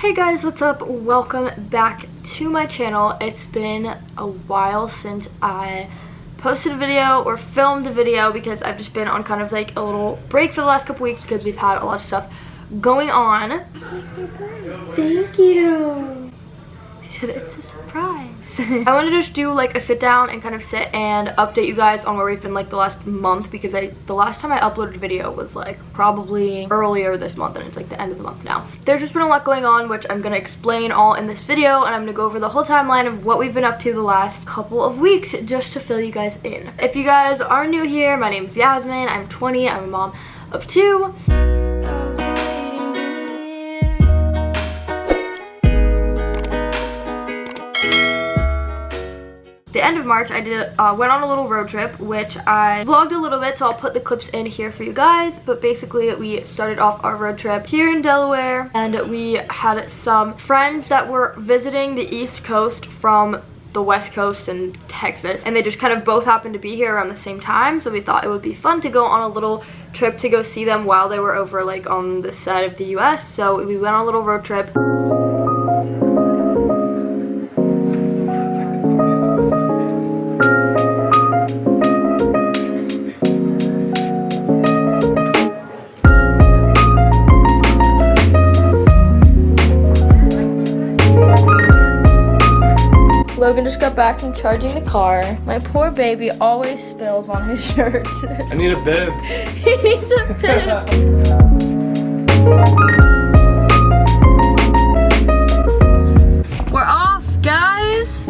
Hey guys, what's up? Welcome back to my channel. It's been a while since I posted a video or filmed a video because I've just been on kind of like a little break for the last couple weeks because we've had a lot of stuff going on. Thank you. She said it's a surprise. I want to just do like a sit down and kind of sit and update you guys on where we've been like the last month because the last time I uploaded a video was like probably earlier this month and it's like the end of the month now. There's just been a lot going on which I'm going to explain all in this video, and I'm going to go over the whole timeline of what we've been up to the last couple of weeks just to fill you guys in. If you guys are new here, my name is Yasmin. I'm 20. I'm a mom of 2. The end of March, I went on a little road trip, which I vlogged a little bit, so I'll put the clips in here for you guys. But basically, we started off our road trip here in Delaware, and we had some friends that were visiting the East Coast from the West Coast and Texas, and they just kind of both happened to be here around the same time, so we thought it would be fun to go on a little trip to go see them while they were over like on this side of the US. So we went on a little road trip. Logan just got back from charging the car. My poor baby always spills on his shirt. I need a bib. He needs a bib. We're off, guys.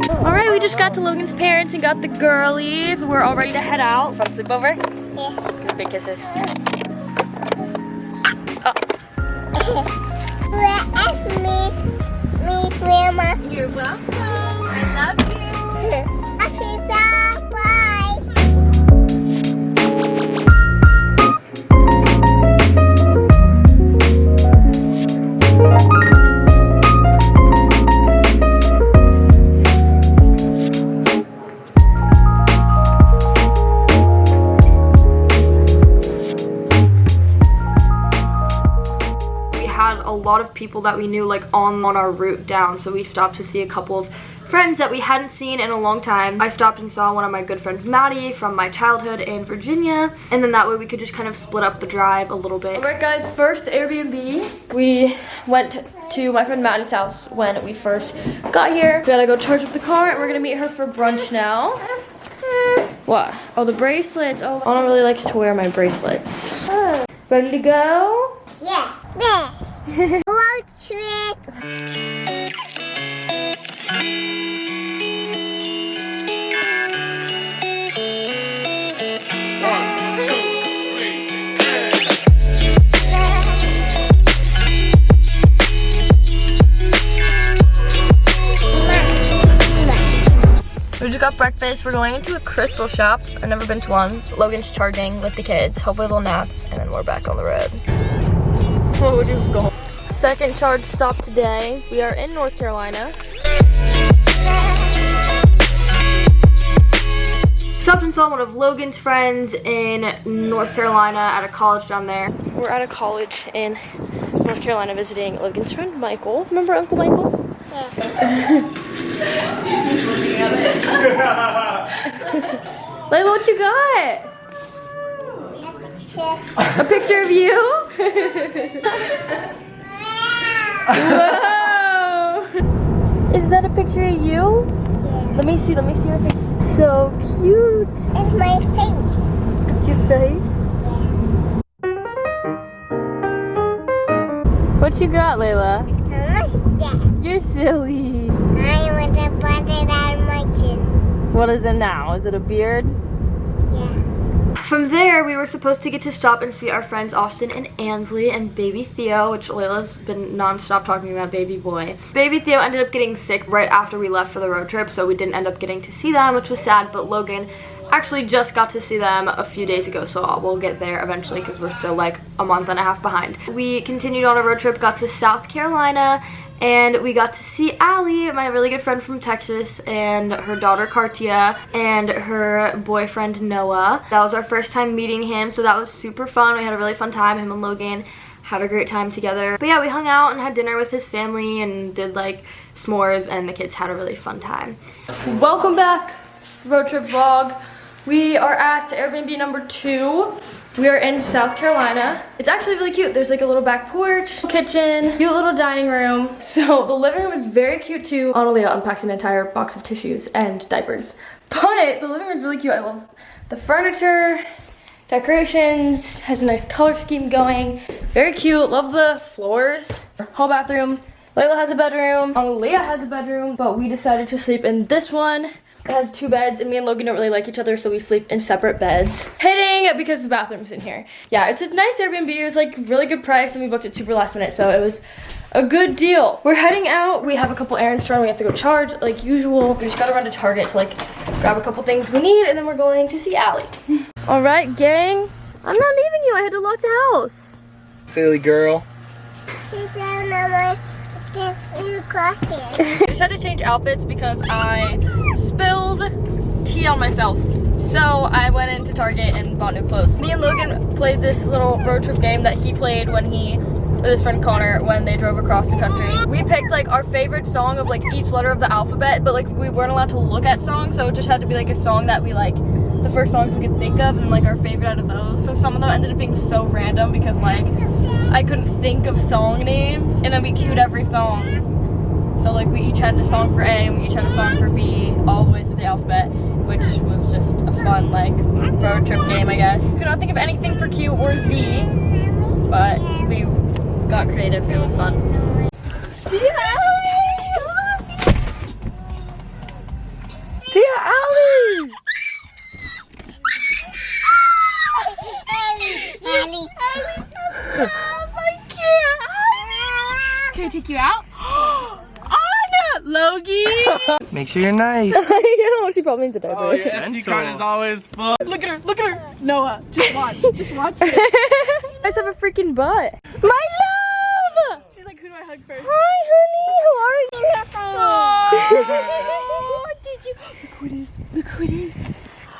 Alright, we just got to Logan's parents and got the girlies. We're all ready to head out. Fun sleepover? Yeah. Give big kisses. Grandma. You're welcome. I love you. Okay, bye. A lot of people that we knew like on our route down, so we stopped to see a couple of friends that we hadn't seen in a long time. I stopped and saw one of my good friends, Maddie, from my childhood in Virginia, and then that way we could just kind of split up the drive a little bit. Alright guys, first Airbnb. We went to my friend Maddie's house when we first got here. We gotta go charge up the car and we're gonna meet her for brunch now. What? Oh, the bracelets. Oh, Anna really likes to wear my bracelets. Ready to go? Yeah. Road trip. We just got breakfast. We're going into a crystal shop. I've never been to one. Logan's charging with the kids. Hopefully they'll nap, and then we're back on the road. What would you go? Second charge stop today. We are in North Carolina. Stopped and saw one of Logan's friends in North Carolina at a college down there. We're at a college in North Carolina visiting Logan's friend Michael. Remember Uncle Michael? Yeah. Layla, what you got? A picture of you? Whoa! Is that a picture of you? Yeah. Let me see your face. So cute. It's my face. It's your face? Yeah. What you got, Layla? A mustache. You're silly. I want to put it on my chin. What is it now? Is it a beard? Yeah. From there, we were supposed to get to stop and see our friends Austin and Ansley and baby Theo, which Layla's been non-stop talking about baby boy. Baby Theo ended up getting sick right after we left for the road trip, so we didn't end up getting to see them, which was sad, but Logan actually just got to see them a few days ago, so we'll get there eventually because we're still like a month and a half behind. We continued on a road trip, got to South Carolina, and we got to see Allie, my really good friend from Texas, and her daughter Kartia, and her boyfriend Noah. That was our first time meeting him, so that was super fun. We had a really fun time. Him and Logan had a great time together. But yeah, we hung out and had dinner with his family and did like s'mores, and the kids had a really fun time. Welcome back, road trip vlog. We are at Airbnb number 2. We are in South Carolina. It's actually really cute. There's like a little back porch, kitchen, cute little dining room. So the living room is very cute too. Analia unpacked an entire box of tissues and diapers. But the living room is really cute. I love the furniture, decorations, has a nice color scheme going. Very cute, love the floors. Hall bathroom. Laela has a bedroom, Analia has a bedroom, but we decided to sleep in this one. It has 2 beds, and me and Logan don't really like each other, so we sleep in separate beds. Hitting because the bathroom's in here. Yeah, it's a nice Airbnb. It was like really good price, and we booked it super last minute, so it was a good deal. We're heading out. We have a couple errands to run. We have to go charge like usual. We just gotta run to Target to like grab a couple things we need, and then we're going to see Allie. All right, gang. I'm not leaving you. I had to lock the house. Silly girl. Sit down, Mama. You cross here. I just had to change outfits because I spilled tea on myself. So I went into Target and bought new clothes. Me and Logan played this little road trip game that he played when with his friend Connor when they drove across the country. We picked like our favorite song of like each letter of the alphabet, but like we weren't allowed to look at songs, so it just had to be like a song that we like, the first songs we could think of, and like our favorite out of those. So some of them ended up being so random because like I couldn't think of song names, and then we queued every song. So like we each had a song for A and we each had a song for B all the way through the alphabet, which was just a fun like road trip game, I guess. Could not think of anything for Q or Z, but we got creative. It was fun. Dear Allie! Dear Allie! Allie. Can I take you out? Logie! Make sure you're nice. I know, she probably needs a diaper. Oh, your SD card is always full. Look at her, look at her! Noah, just watch, just watch it. You guys have a freaking butt. My love! She's like, who do I hug first? Hi, honey, how are you? Oh, did you? Look who it is, look who it is.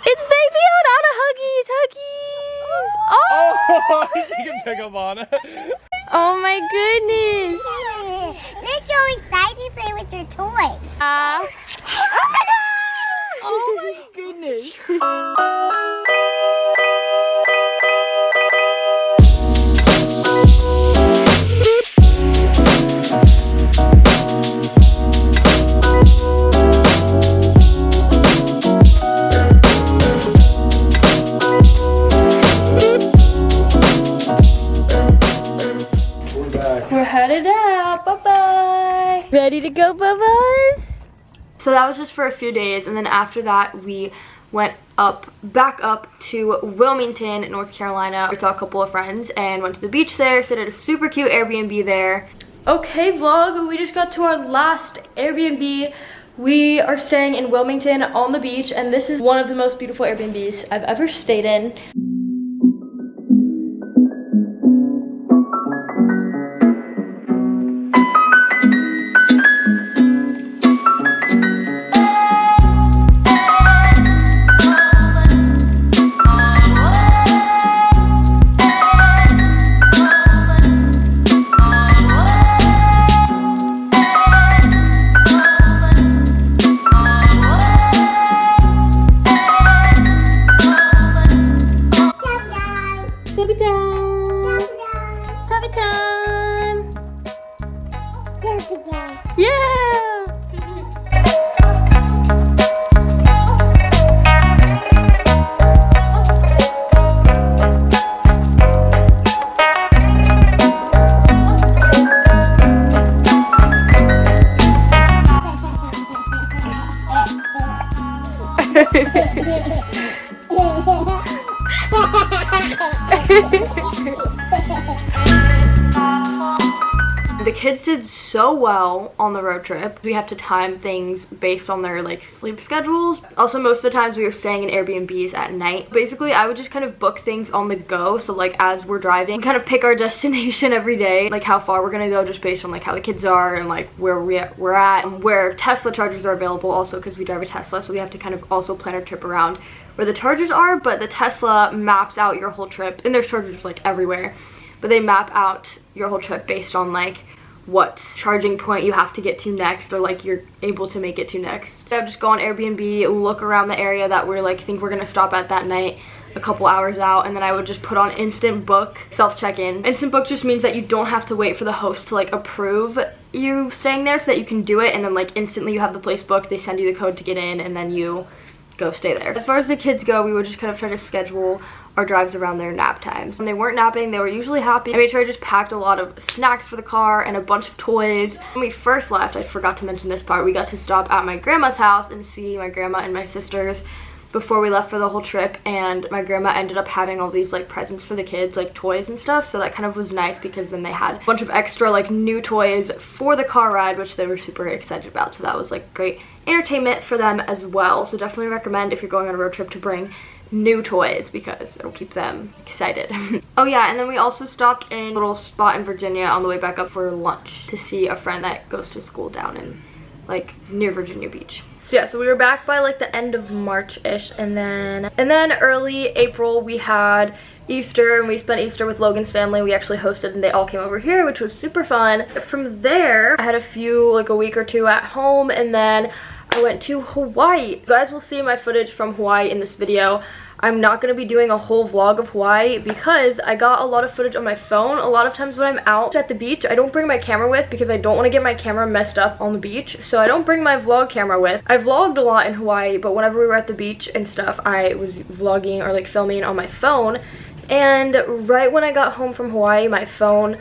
It's baby on Huggies, Huggies! Oh, you can pick up on it. Oh my goodness! They're so excited to play with their toys. Oh my goodness. We're headed out. Bye-bye. Ready to go, Bubba's? So that was just for a few days, and then after that we went back up to Wilmington, North Carolina. We saw a couple of friends and went to the beach there, stayed at a super cute Airbnb there. Okay, vlog, we just got to our last Airbnb. We are staying in Wilmington on the beach, and this is one of the most beautiful Airbnbs I've ever stayed in. The kids did so well on the road trip. We have to time things based on their like sleep schedules. Also, most of the times we were staying in Airbnbs at night. Basically, I would just kind of book things on the go. So like as we're driving, kind of pick our destination every day, like how far we're gonna go just based on like how the kids are and like where we're at and where Tesla chargers are available also because we drive a Tesla. So we have to kind of also plan our trip around where the chargers are, but the Tesla maps out your whole trip and there's chargers like everywhere. but they map out your whole trip based on like what charging point you have to get to next, or like you're able to make it to next. So just go on Airbnb, look around the area that we're like think we're gonna stop at that night, a couple hours out, and then I would just put on instant book, self check-in. Instant book just means that you don't have to wait for the host to like approve you staying there, so that you can do it and then like instantly you have the place booked, they send you the code to get in, and then you go stay there. As far as the kids go, we would just kind of try to schedule our drives around their nap times. When they weren't napping, they were usually happy. I made sure I just packed a lot of snacks for the car and a bunch of toys. When we first left, I forgot to mention this part, we got to stop at my grandma's house and see my grandma and my sisters before we left for the whole trip, and my grandma ended up having all these like presents for the kids, like toys and stuff, so that kind of was nice because then they had a bunch of extra like new toys for the car ride, which they were super excited about, so that was like great entertainment for them as well. So definitely recommend if you're going on a road trip to bring new toys because it'll keep them excited. Oh yeah, and then we also stopped in a little spot in Virginia on the way back up for lunch to see a friend that goes to school down in like near Virginia Beach. So yeah, so we were back by like the end of March-ish, and then early April we had Easter, and we spent Easter with Logan's family. We actually hosted and they all came over here, which was super fun. From there, I had a week or two at home, and then I went to Hawaii. You guys will see my footage from Hawaii in this video. I'm not going to be doing a whole vlog of Hawaii because I got a lot of footage on my phone. A lot of times when I'm out at the beach, I don't bring my camera with because I don't want to get my camera messed up on the beach. So I don't bring my vlog camera with. I vlogged a lot in Hawaii, but whenever we were at the beach and stuff, I was vlogging or like filming on my phone. And right when I got home from Hawaii, my phone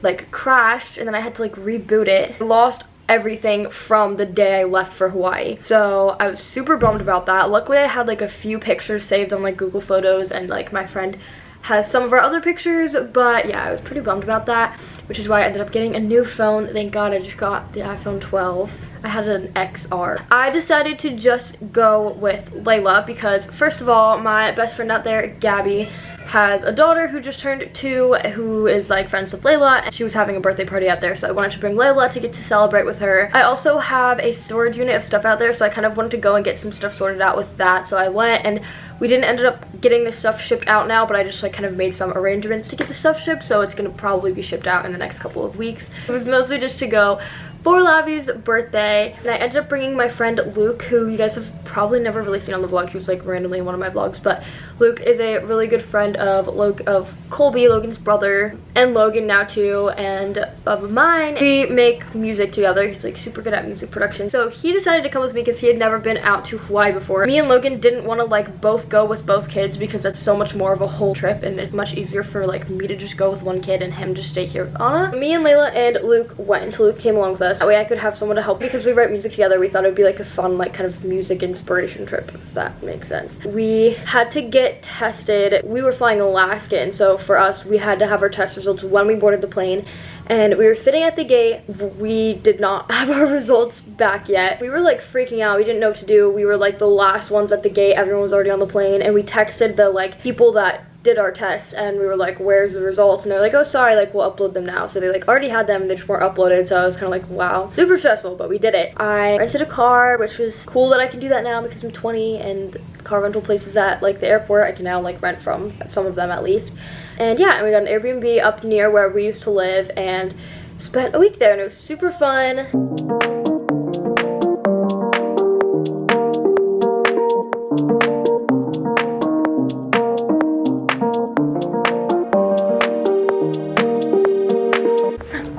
like crashed, and then I had to like reboot it. I lost everything from the day I left for Hawaii, so I was super bummed about that. Luckily I had like a few pictures saved on like Google Photos, and like my friend has some of our other pictures, but yeah, I was pretty bummed about that, which is why I ended up getting a new phone. Thank God I just got the iPhone 12. I had an XR. I decided to just go with Layla because first of all, my best friend out there, Gabby, has a daughter who just turned 2 who is like friends with Layla, and she was having a birthday party out there, so I wanted to bring Layla to get to celebrate with her. I also have a storage unit of stuff out there, so I kind of wanted to go and get some stuff sorted out with that, so I went, and we didn't end up getting this stuff shipped out now, but I just like kind of made some arrangements to get the stuff shipped, so it's gonna probably be shipped out in the next couple of weeks. It was mostly just to go for Lavi's birthday, and I ended up bringing my friend Luke, who you guys have probably never really seen on the vlog. He was like randomly in one of my vlogs, but Luke is a really good friend of Colby, Logan's brother, and Logan now too, and of mine. We make music together. He's like super good at music production, so he decided to come with me because he had never been out to Hawaii before. Me and Logan didn't want to like both go with both kids because that's so much more of a whole trip, and it's much easier for like me to just go with one kid and him just stay here with Anna. Me and Layla and Luke went. Luke came along with us. That way I could have someone to help because we write music together. We thought it would be like a fun like kind of music inspiration trip, if that makes sense. We had to get tested. We were flying Alaska, and so for us we had to have our test results when we boarded the plane, and we were sitting at the gate. We did not have our results back yet. We were like freaking out. We didn't know what to do. We were like the last ones at the gate. Everyone was already on the plane, and we texted the like people that did our tests, and we were like, where's the results? And they're like, oh sorry, like we'll upload them now. So they like already had them and they just weren't uploaded, so I was kind of like, wow, super stressful, but we did it. I rented a car, which was cool that I can do that now because I'm 20, and car rental places at like the airport I can now like rent from, some of them at least. And yeah, and we got an Airbnb up near where we used to live and spent a week there, and it was super fun.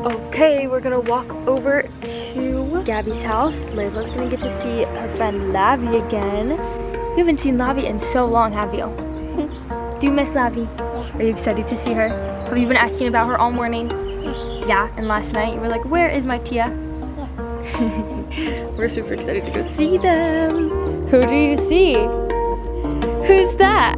Okay, we're gonna walk over to Gabby's house. Layla's gonna get to see her friend Lavi again. You haven't seen Lavi in so long, have you? Do you miss Lavi? Are you excited to see her? Have you been asking about her all morning? Yeah, and last night you were like, where is my Tia? We're super excited to go see them. Who do you see? Who's that?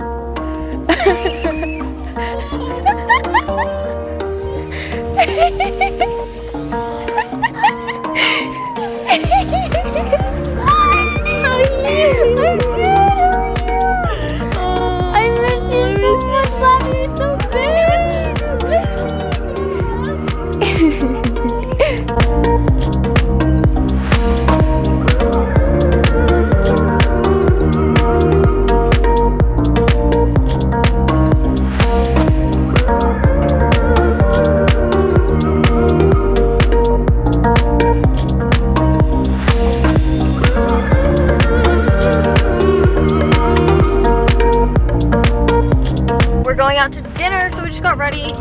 got ready.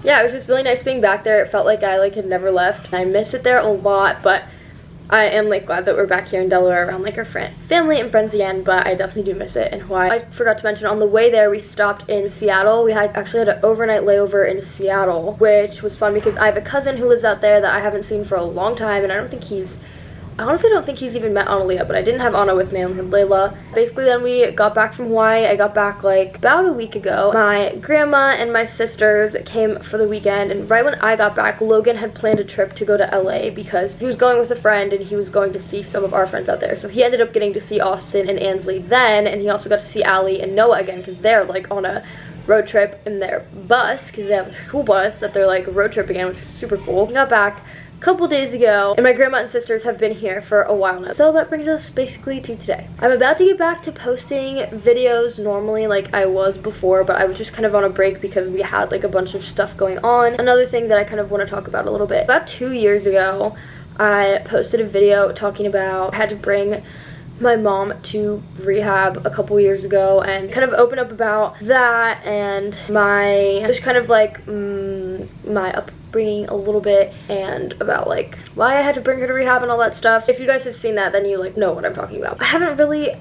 Yeah, it was just really nice being back there. It felt like I had never left. I miss it there a lot, but I am glad that we're back here in Delaware around our family and friends again, but I definitely do miss it in Hawaii. I forgot to mention, on the way there we stopped in Seattle. We actually had an overnight layover in Seattle, which was fun because I have a cousin who lives out there that I haven't seen for a long time, and I honestly don't think he's even met Analia, but I didn't have Anna with me. I only had Laela. Basically, then we got back from Hawaii. I got back about a week ago. My grandma and my sisters came for the weekend, and right when I got back, Logan had planned a trip to go to LA because he was going with a friend and he was going to see some of our friends out there. So he ended up getting to see Austin and Ansley then, and he also got to see Allie and Noah again because they're on a road trip in their bus because they have a school bus that they're road trip again, which is super cool. We got back couple days ago, and my grandma and sisters have been here for a while now. So that brings us basically to today. I'm about to get back to posting videos normally like I was before, but I was just kind of on a break because we had a bunch of stuff going on. Another thing that I kind of want to talk about a little bit. About 2 years ago, I posted a video talking about I had to bring my mom to rehab a couple years ago and kind of open up about that and my just kind of my upbringing a little bit and about why I had to bring her to rehab and all that stuff. If you guys have seen that, then you know what I'm talking about. I haven't really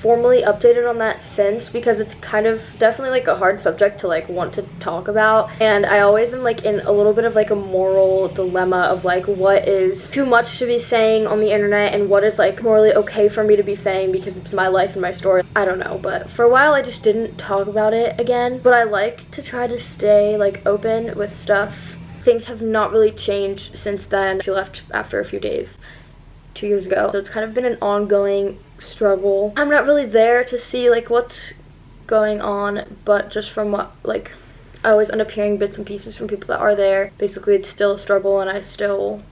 formally updated on that since because it's kind of definitely a hard subject to want to talk about, and I always am in a little bit of a moral dilemma of what is too much to be saying on the internet and what is morally okay for me to be saying because it's my life and my story. I don't know, but for a while I just didn't talk about it again, but I like to try to stay open with stuff. Things have not really changed since then. She left after a few days 2 years ago, so it's kind of been an ongoing struggle. I'm not really there to see what's going on, but just from what I always end up hearing bits and pieces from people that are there. Basically, it's still a struggle and I still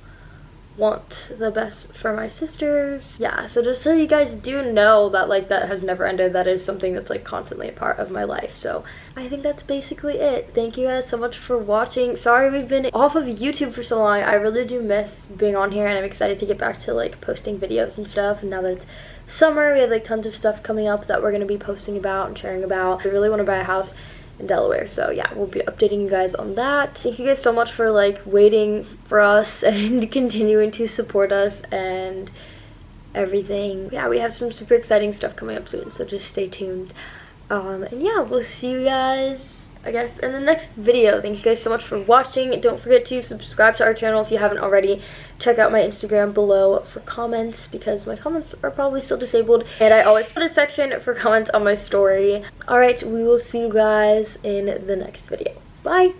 want the best for my sisters. Yeah, so just so you guys do know that that has never ended. That is something that's constantly a part of my life. So I think that's basically it. Thank you guys so much for watching. Sorry we've been off of YouTube for so long. I really do miss being on here, and I'm excited to get back to posting videos and stuff. And now that it's summer, we have tons of stuff coming up that we're going to be posting about and sharing about. I really want to buy a house in Delaware, so yeah, we'll be updating you guys on that. Thank you guys so much for waiting for us and continuing to support us and everything. Yeah, we have some super exciting stuff coming up soon, so just stay tuned. And yeah, we'll see you guys, I guess, in the next video. Thank you guys so much for watching. Don't forget to subscribe to our channel if you haven't already. Check out my Instagram below for comments because my comments are probably still disabled, and I always put a section for comments on my story. Alright, we will see you guys in the next video. Bye!